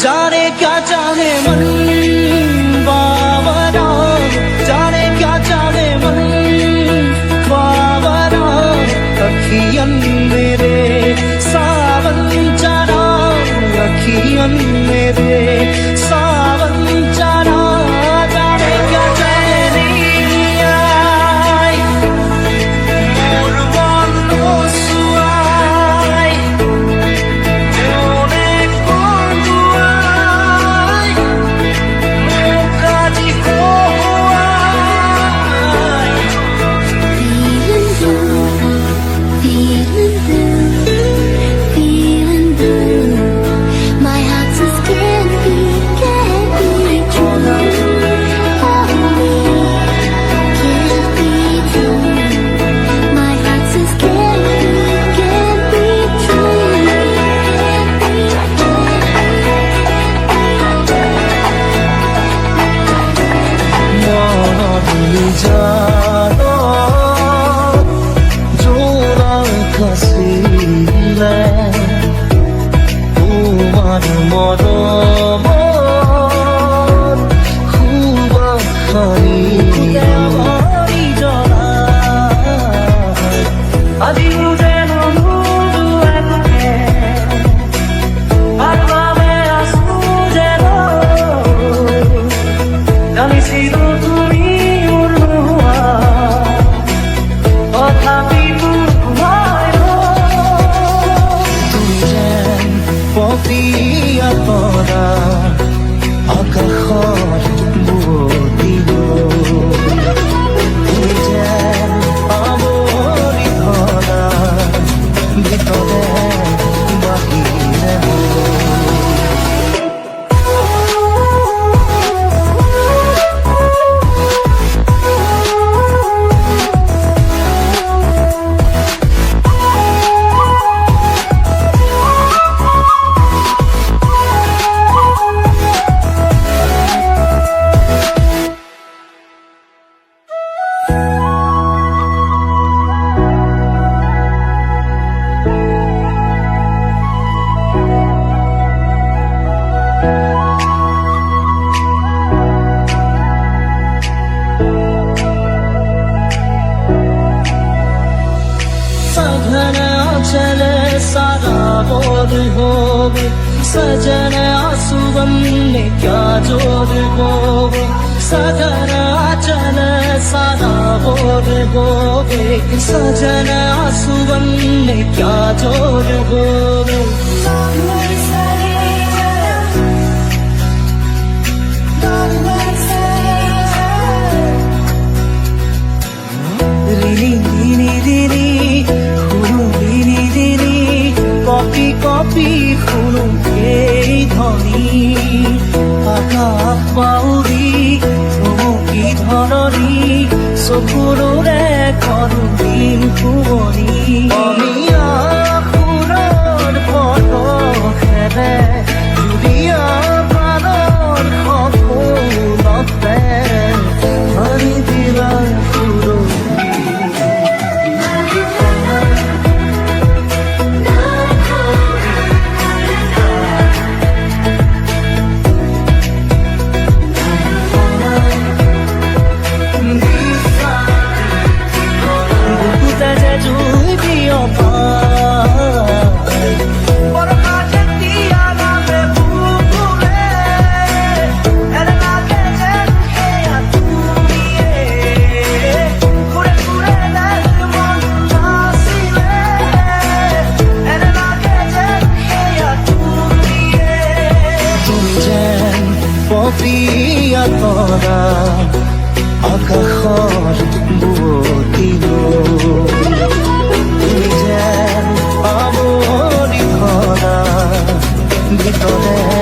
जाने क्या चाहे मन बावरा, जाने क्या चाहे मन बावरा, अखियन मेरे सावन चरा, अखियन मेरे सावन चरा, जाने क्या चाहे नहीं आई मोर मन सुआई होवे सजन आंसुवन में क्या जोर होवे सजन आचल सारा बोर होवे सजन आंसुवन में क्या जोर होवे কপি শুনো এই ধ্বনি আকাশ বাউরি চমকি ধৰণী চকুৰে কৰুণীৰ শুৱনি অমিয়া সুৰৰ পথেৰে জুৰিয়া প্ৰাণৰ সপোনতে ভৰি দিলা প্ৰিয়া তৰা আকাশৰ বুৱতিব তুমি যেন আমনি ধৰা ভিতৰে